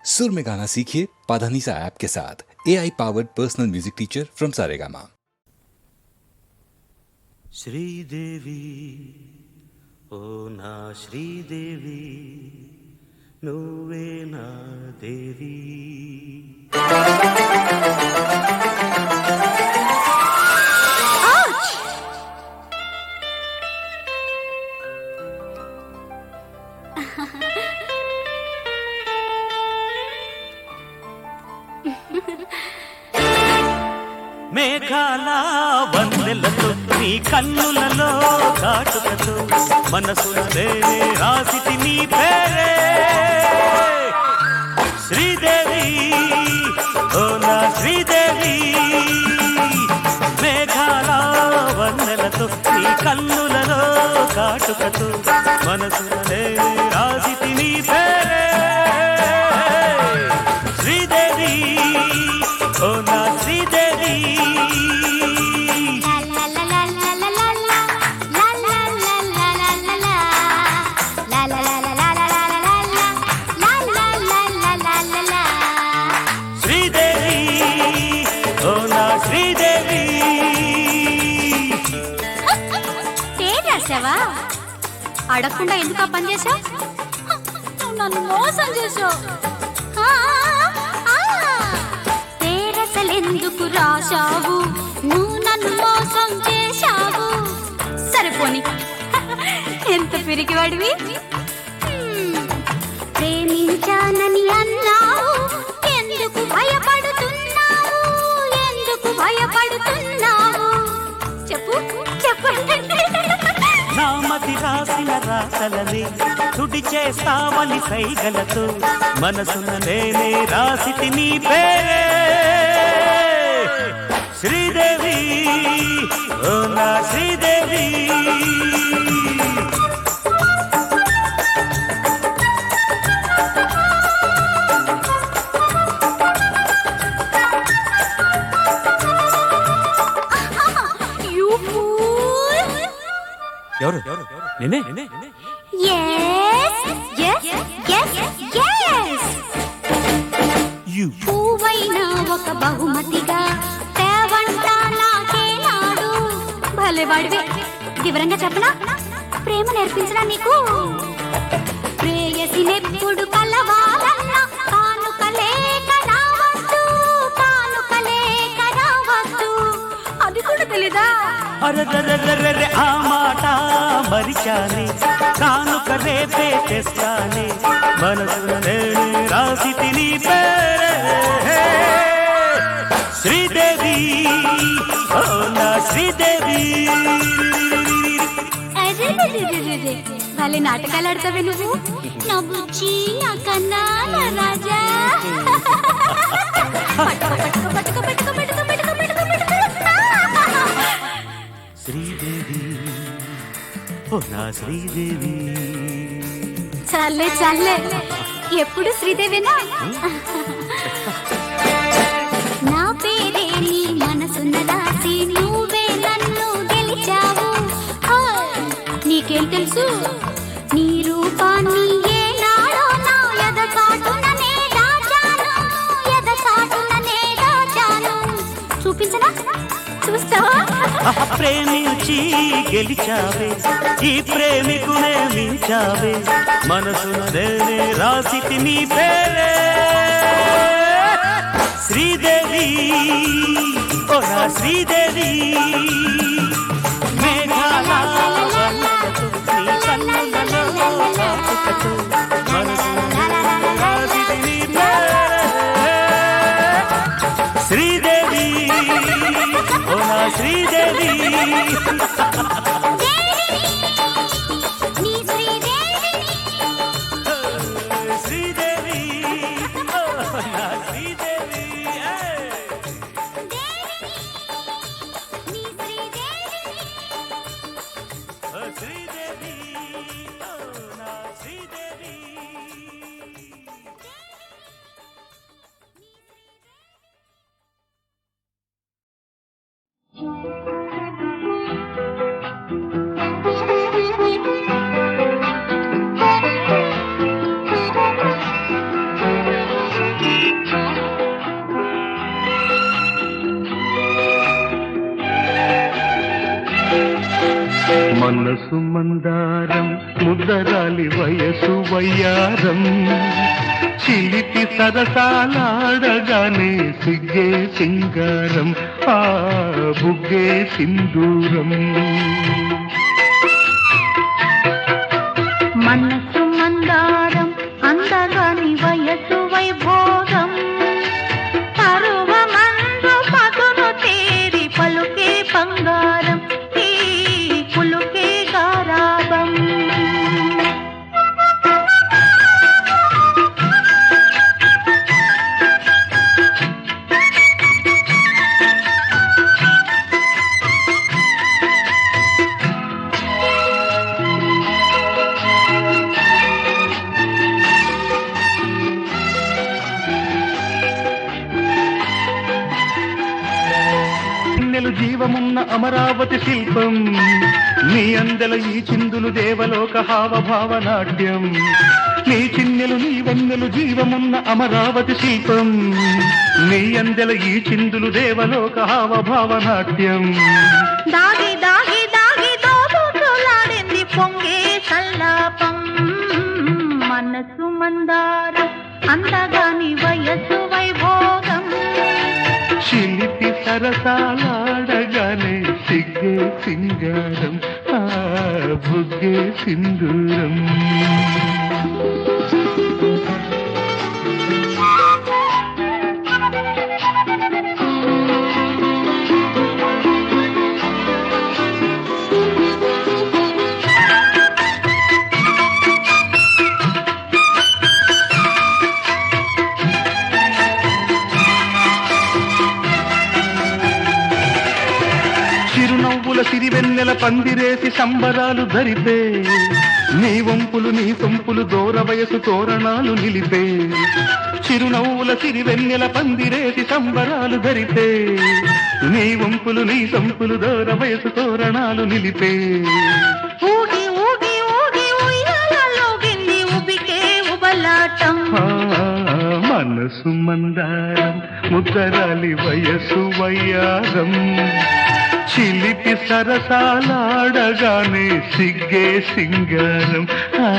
सुर में गाना सीखिए पाधानीसा ऐप के साथ। AI powered personal music teacher from Saregama. Sridevi ओ ना श्रीदेवी నువ్వే నా దేవి మేఘాల వందెలతో నీ కన్నులలో కాటుకతో మనసులే రాసితి నీ పేరే శ్రీదేవి ఓ నా శ్రీదేవి మేఘాల వందెలతో నీ కన్నులలో కాటుకతో మనసులే రాసితి నీ పేరే శ్రీదేవి ఓ నా శ్రీదేవి అడగకుండా ఎందుకు పని చేశావు? నన్ను మోసం చేశావు. పేరసలెందుకు రాశావు? నువ్వు నన్ను మోసం చేశావు. సరిపోని ఎంత పిరికివాడివి. ప్రేమించానని అన్నావు, ఎందుకు భయపడుతున్నావు? ఎందుకు భయపడుతున్నావు? చెప్పు చెప్పండి. నామతి రాసిన రాతలనే తుడి చేస్తావని సైగలతో మనసున నేనే రాసితి నీ పేరే శ్రీదేవి ఓ నా శ్రీదేవి ఎవరు నేనే పువ్వైనా ఒక బహుమతిగా తేవంటా నాకేనాడు. భలేవాడివే. వివరంగా చెప్పనా? ప్రేమ నేర్పించడా నీకు? ప్రేయసినెప్పుడు కలవాలన్నా కానుకలేక రావద్దు, కానుకలేక రావద్దు. అది కూడా తెలీదా? అరదరదరరే ఆ మాట మరిచానే కానుక రేపే తెస్తానే మనసునే రాసితి నీ పేరే శ్రీదేవి ఓ నా శ్రీదేవి. వాళ్ళ నాటకాలు ఆడతావే నువ్వు. నా బుజ్జి నా కన్నా నా రాజా. పట్టుకో పట్టుకో పట్టుకో పట్టుకో పట్టుకో పట్టుకో పట్టుకో పట్టుకో. శ్రీదేవి ఓ నా శ్రీదేవి. చాలే చాలే, ఎప్పుడు శ్రీదేవినా? నా పేరే నీ మనసున్న దాసి, నువ్వే నన్ను గెలిచావు. నీకేం తెలుసు? నీ రూపాన్ని ఏనాడో నా ఎదచాటుననే దాచాను, ఎదచాటుననే దాచాను. చూపించనా? చూస్తావా? ప్రేమించి గెలిచావే ఈ ప్రేమికునే మించావే మనసున నేనే రాసితి నీ పేరే శ్రీదేవి ఓ నా శ్రీదేవి మేఘాల వందెలతో నీ కన్నులలో కాటుకతో మనసున రాసితి నీ పేరే శ్రీదేవి ఓ నా శ్రీదేవి. శ్రీదేవి ఓ నా శ్రీదేవి. శ్రీదేవి ఓ నా శ్రీదేవి. మనసు మందారం ముద్దరాలి వయసు వయ్యారం చిలిపి సరసాలాడగానే సిగ్గే సింగారం ఆ బుగ్గే సింధూరం మనసు మందారం అందగాని వయసు వైభోగం పరువమందు పదును తేరి పలుకే బంగారం ఈ పులుకే గారాబం జీవమున్న అమరావతి శిల్పం నీ అందెల ఈ చిందులు దేవలోక హావభావ నాట్యం నీ చిన్నెలు నీ వన్నెలు జీవమున్న అమరావతి శిల్పం నీ అందెల ఈ చిందులు దేవలోక హావభావ నాట్యం దాగి దాగి దాగి దోబులాడింది పొంగే సల్లాపం మనసు మందారం అందగాని వయసు వైభోగం చిలిపి సరసాలాడగానే సిగ్గే సింగారం ఆ బుగ్గే సింధూరం సిరివెన్నెల పందిరేసి సంబరాలు ధరిపే నీ వంపులు నీ సొంపులు దూర వయసు తోరణాలు నిలిపే చిరునవ్వుల సిరివెన్నెల పందిరేసి సంబరాలు ధరిపే నీ వంపులు నీ సొంపులు దూర వయసు తోరణాలు నిలిపే ఊగి ఊగి ఊగి ఉయ్యాలలోగింది ఉబికే ఉబలాటం మనసు మందారం ముద్దరాలి వయసు వయ్యారం చిలిపి సరసాలాడగానే సిగ్గే సింగారం ఆ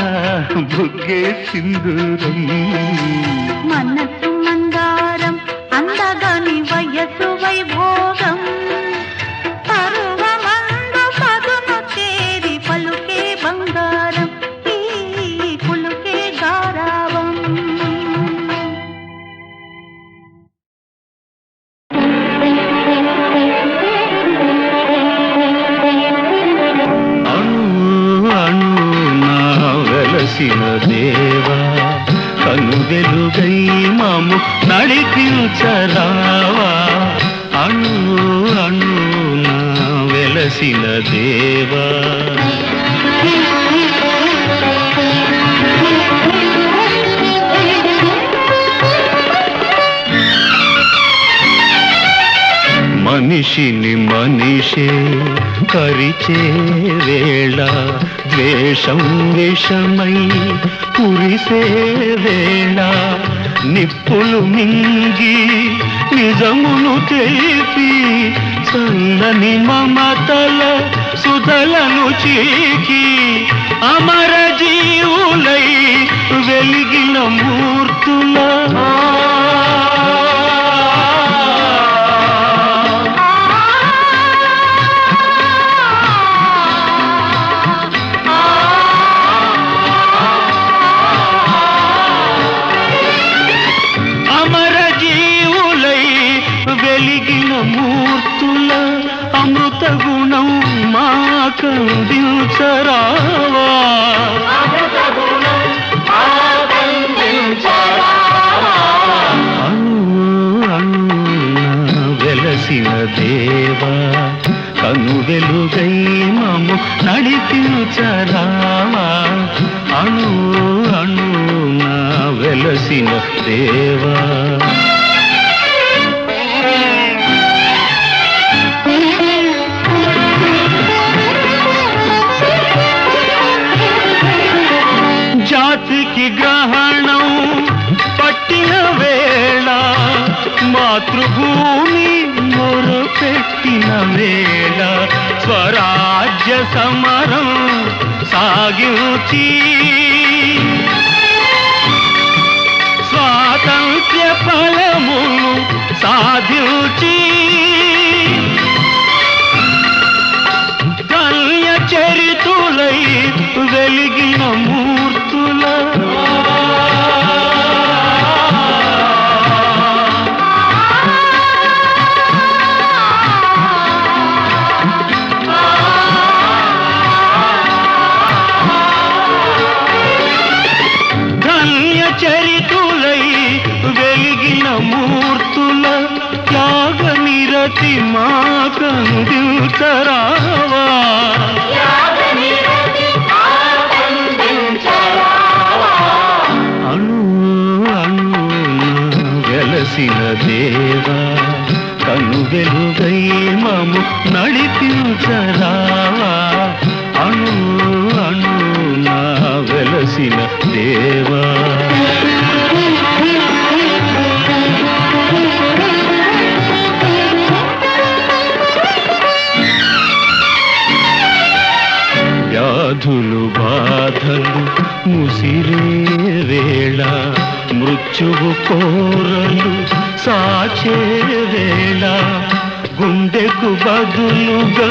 బుగ్గే సింధూరం మనసు మందారం అందగాని వయసు వైభోగం పరువమందు పదును తేరి పలుకే బంగారం ఈ పులుకే గారావం దేవా కను వెలుగై మాము నడిపించరావా అణు అణు నా వెలసిన దేవా మనిషిని మనిషే కరిచే వేళ ద్వేషం విషమై కురిసే వేళ నిప్పులు మింగి నిజమును తెలిపి చల్లని మమతల సుధలను చీకి అమర జీవులై వెలిగిన మూర్తుల మూర్తుల అమృత గుణం మాకందించరావా వెలసిన దేవా కను వెలుగై మము నడిపించరావా అణు అణు నా వెలసిన దేవా జాతికి గ్రహణం పట్టిన వేళ మాతృభూమి మొరపే పెట్టిన వేళ స్వరాజ్య సమరం సాగించి స్వాతంత్ర్య ఫలమును సాధించి ధన్య చరితులై వెలిగిన మూర్తుల చరితులై వెలిగిన మూర్తుల త్యాగనిరతి మా కందించరావా అణు అణున వెలసిన దేవా కను వెలుగై మము నడిపించరావా అణు అణున వెలసిన దేవా వ్యాధులు బాధలు ముసిరే వేళ మృత్యువు కోరలు సాచే వేళ గుండెకు బదులుగా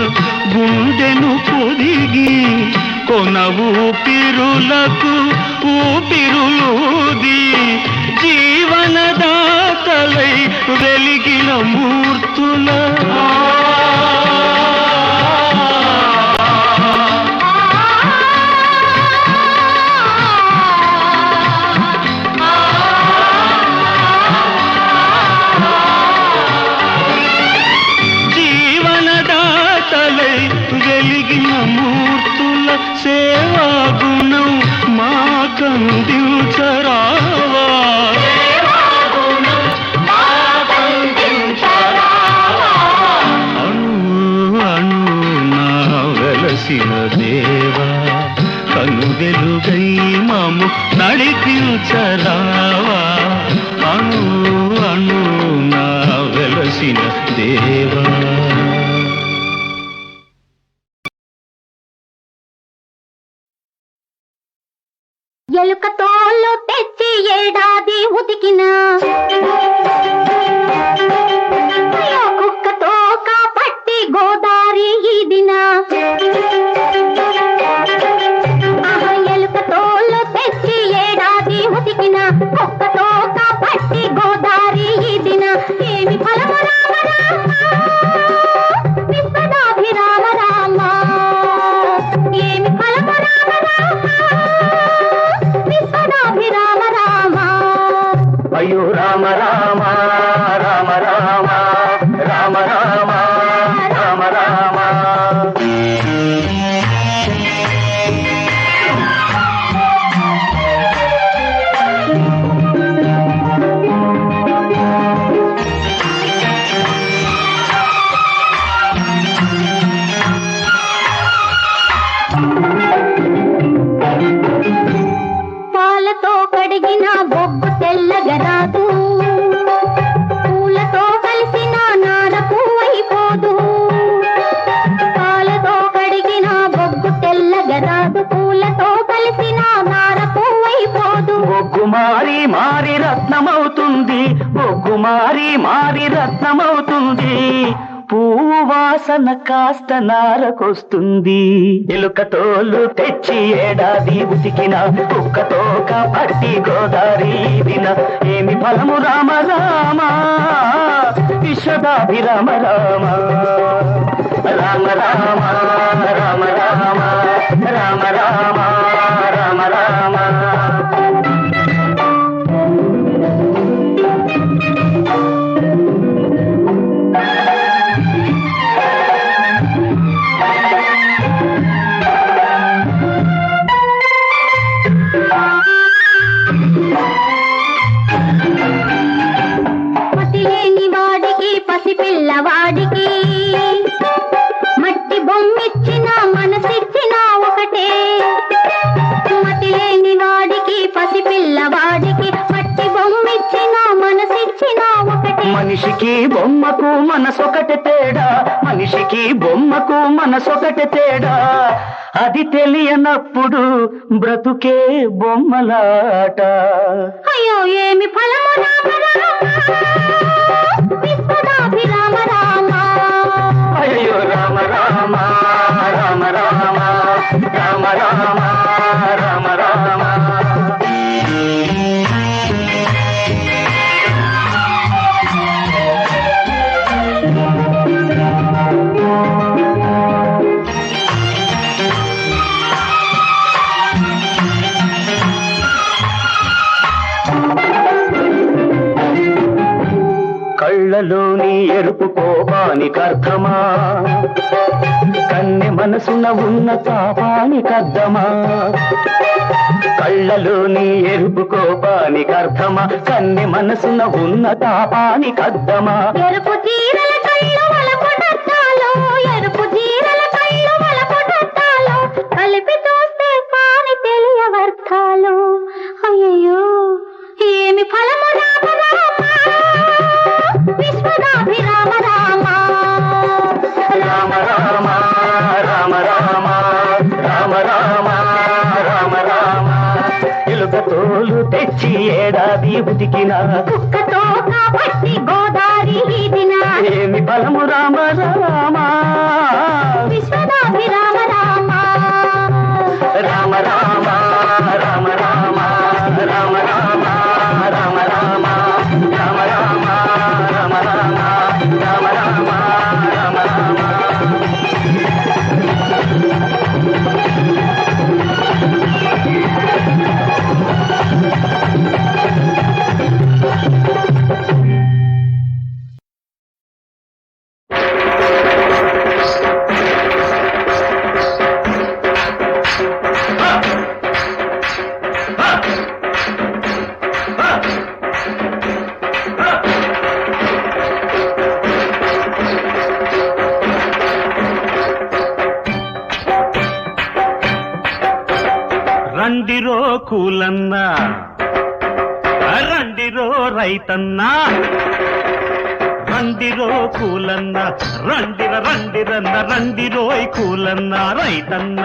గుండెను పొదిగి కొన ఊపిరులకు ఊపిరులూది జీవనదాతలై వెలిగిన మూర్తుల వెలిగిన మూర్తుల సేవా గుణం మా కందించరావా అణు అణున వెలసిన దేవా కను వెలుగై మము నడిపించరావా అణు అణున వెలసిన దేవా ఎలుక తోలు తెచ్చి ఏడాది ఉతికిన కుక్క తోక పట్టి గోదారి ఈదిన ఎలుక తోలు తెచ్చి ఏడాది ఉతికిన కుక్క తోక పట్టి గోదారి ఈదిన ఏమి ఫలము రామ రామ విశ్వనాభిరామ రామ ఏమి ఫలము రామ రామ విశ్వనాభిరామ రామ అయ్యో రామ రామ రామ రామ రామ రామ రామ రామ పాలతో కడిగిన బొగ్గు తెల్లగరాదు పూలతో కలిసిన నారకు అయిపోదు పాలతో కడిగిన బొగ్గు తెల్లగరాదు పూలతో కలిసిన నారకు అయిపోదు బొగ్గు మారి మారి రత్నమవుతుంది బొగ్గు మారి మారి రత్నమవుతుంది పువ్వు వాసన కాస్త నారకొస్తుంది ఎలుక తోలు తెచ్చి ఏడాది ఉతికిన కుక్కతో పట్టి గోదారి దిన ఏమి ఫలము రామ రామ విశ్వదాభిరామ రామ రామ రామ రామ రామ రామ రామ రామ రామ పతిలేని వాడికి పసిపిల్లవాడికి మట్టి బొమ్మిచ్చిన మనసిచ్చిన ఒకటే మతిలేని వాడికి పసిపిల్లవాడికి మట్టి బొమ్మిచ్చిన మనసిచ్చిన ఒకటే మనిషికి బొమ్మకు మనసొకటి తేడా, మనిషికి బొమ్మకు మనసొకటి తేడా. అది తెలియనప్పుడు బ్రతుకే బొమ్మలాట. అయ్యో ఏమి ఫలము రామ విశ్వనాభిరామ రామ. అయ్యో రామ రామ రామ రామ రామ రామ రామ రామ. కళ్ళలోని ఎరుపు కోపానికి అర్థమా, కన్నె మనసున ఉన్న తాపానికి అర్థమా. కళ్ళలోని ఎరుపు కోపానికి అర్థమా, కన్నె మనసున ఉన్న తాపానికి అర్థమా. ఎరుపు చీరల కళ్ళు వలపడతాలో, ఎరుపు చీరల కళ్ళు వలపడతాలో, కలిపి చూస్తే కాని తెలియవర్థాలు. అయ్యయ్యో ఏమి ఫలము రామ రామ విశ్వనాభిరామ రామ. రామ రామ రామ రామ రామ రామ రామ రామ. ఎలుక తోలు తెచ్చి ఏడాది ఉతికిన, కుక్కతో కాబట్టి గోదారి ఈదిన, ఏమి బలము రామ రామ విశ్వనాభిరామ రామ. రామ రామ రామ రామ రామ రామ రామ రామ రామ రామ రామ రామ రామ రామ రామ. రండిరో కూలన్న, రండిరో రైతన్న, రండిరో కూలన్న, రండిర రండిరన్న, రండిరోయ్ కూలన్న రైతన్న.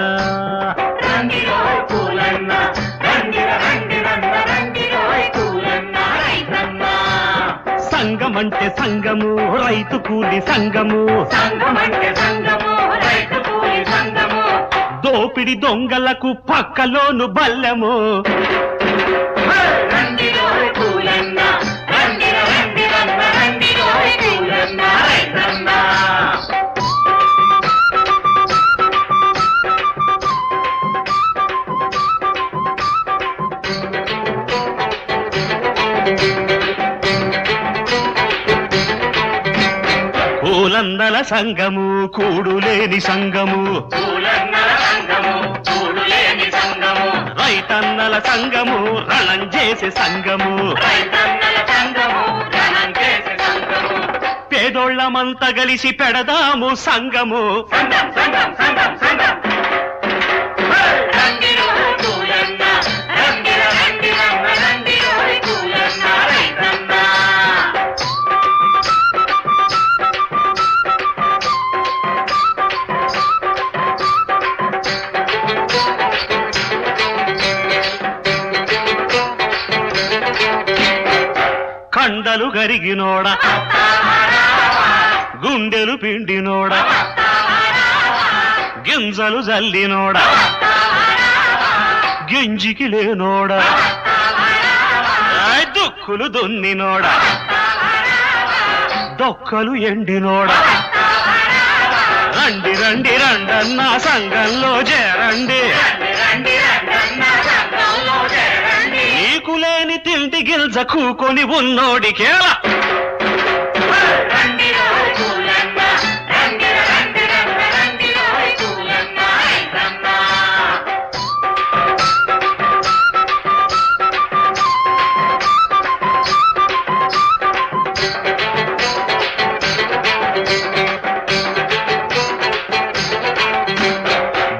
రండిరోయ్ కూలన్న, రండిర రండిరన్న, రండిరోయ్ కూలన్న రైతన్న. సంగమంటే సంగము, రైతు కూలి సంగము, సంగమంటే సంగము, రైతు కూలి సంగము. దోపిడి దొంగలకు పక్కలోను బల్లెము. రండిరోయ్ కూలన్న, రండిర రండిరన్న, రండిరోయ్ కూలన్న రైతన్న. కూలందల సంగము, కూడులేని సంగము, కూలందల సంగము, కూడులేని సంగము. రైతన్నల సంగము, రణం చేసే సంగము, రైతన్నల సంగము, రణం చేసే సంగము. పేదోళ్ళమంతా కలిసి పెడదాము సంగము. సంగం సంగం సంగం సంగం. రండిరో కూలన్న, రండిర రండిరన్న, రండిరోయ్ కూలన్న రైతన్న. కండలు గరిగినోడ, గుండెలు పిండినోడ, గింజలు జల్లినోడ, గింజికి లేనోడ, దుక్కులు దున్నినోడ, దొక్కలు ఎండినోడ. రండి రండి రండన్న సంఘంలో చేరండి, నీకు లేని తిండి గిల్జ కూకొని ఉన్నోడికేలా.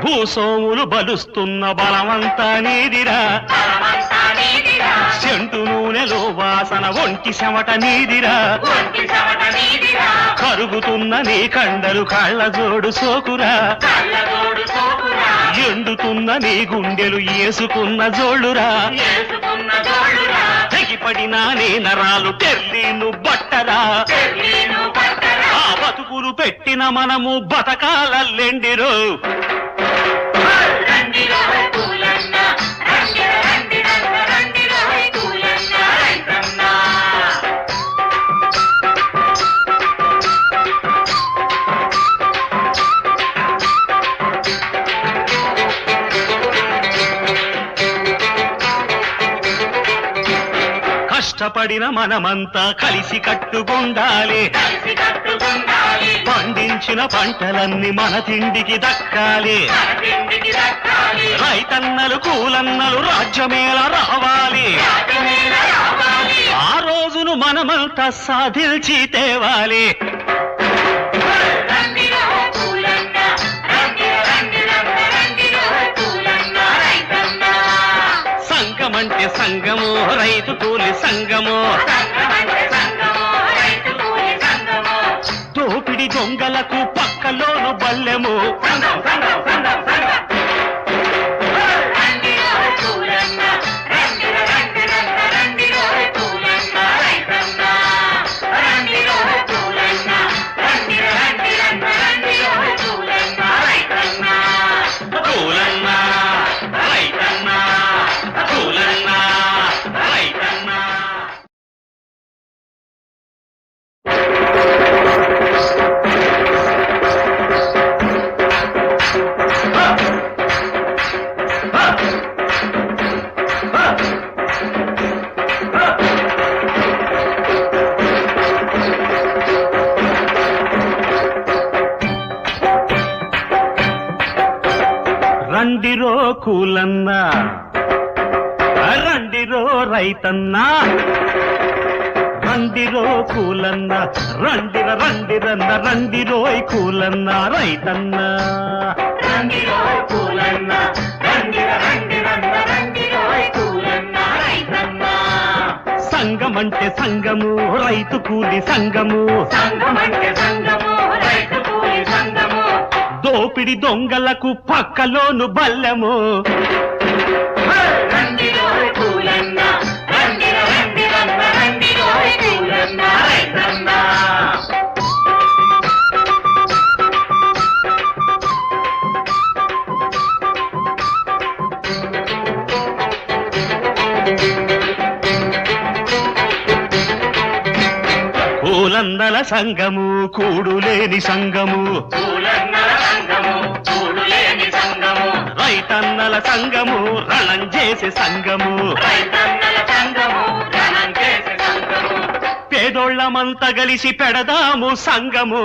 భూసోములు బలుస్తున్న బలమంతా నీదిరా, సెంటు నూనెలో వాసన ఒంటి చెమట నీదిరా కరుగుతున్న నీ కండలు కళ్ళ జోడు సోకురా ఎండుతున్న నీ గుండెలు ఏసుకున్న జోళ్ళురా తెగిపడిన నీ నరాలు టెర్లీను బట్టరా ఆ బతుకులు పెట్టిన మనము బతకాలెండిరో కష్టపడిన మనమంతా కలిసి కట్టుకుండాలి పండించిన పంటలన్నీ మన తిండికి దక్కాలి రైతన్నలు కూలన్నలు రాజ్యమేళ రావాలి ఆ రోజును మనమంతా సాధించి తేవాలి సంఘమంటే సంఘము రైతు కూలి సంఘము దోపిడి దొంగలకు పక్కలోను బల్లెము రండిరో కూలన్నా రండిరో రైతన్నా రండిరో కూలన్నా రండిరన్న రండిరోయ్ కూలన్నా రైతన్నా రండిరోయ్ కూలన్నా రండిరన్న రండిరోయ్ కూలన్నా రైతన్నా సంఘమంటే సంఘము రైతు కూలి సంఘము సంఘమంటే సంఘము రైతు కూలి సంఘము దోపిడి దొంగలకు పక్కలోను బల్లెము కూలందల సంఘము కూడులేని సంఘము రైతన్నల సంఘము రణం చేసే సంఘము పేదోళ్ళమంతా కలిసి పెడదాము సంఘము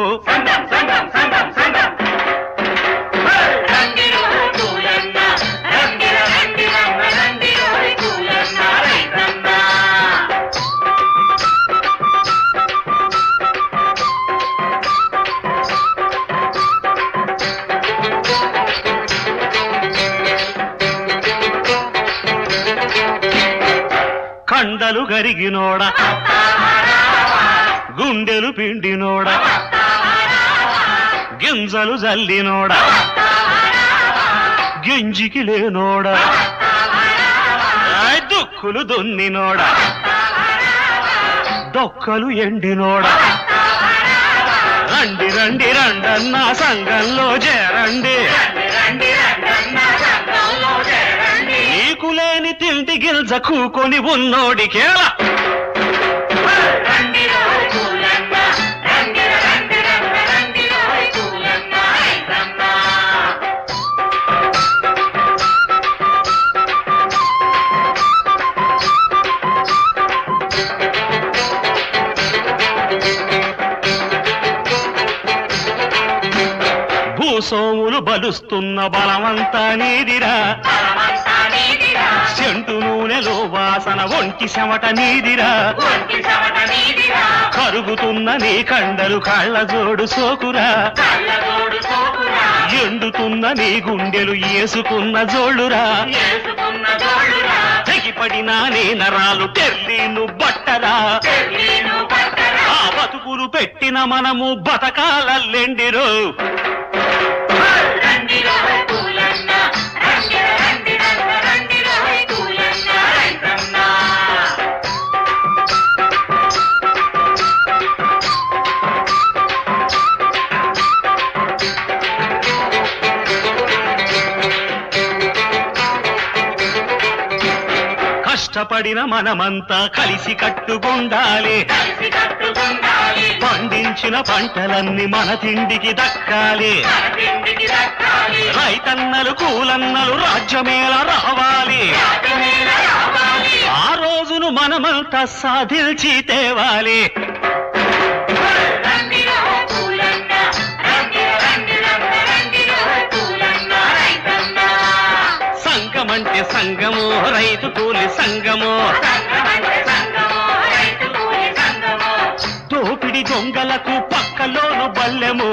కండలు గరిగినోడ గుండెలు పిండినోడ గింజలు జల్లినోడ గింజికి లేనోడ దుక్కులు దున్నినోడ దొక్కలు ఎండినోడ రండి రండి రండన్న సంఘంలో చేరండి నీకులేని తిండి గిల్జ కూకొని ఉన్నోడికేలా భూసోములు బలుస్తున్న బలమంతా నీదిరా సెంటు నూనెలో వాసన ఒంటి చెమట నీదిరా కరుగుతున్న నీ కండలు కళ్ళ జోడు సోకురా ఎండుతున్న నీ గుండెలు ఏసుకున్న జోళ్ళురా తెగిపడిన నే నరాలు టెర్లీను బట్టరా ఆ బతుకులు పెట్టిన మనము బతకాలెండిరో కష్టపడిన మనమంతా కలిసి కట్టుకుండాలి పండించిన పంటలన్నీ మన తిండికి దక్కాలి రైతన్నలు కూలన్నలు రాజ్యమేళ రావాలి ఆ రోజును మనమంతా సాధించి తేవాలి సంఘమంటే సంఘము రైతు కూలి సంఘము దోపిడి దొంగలకు పక్కలోను బల్లెము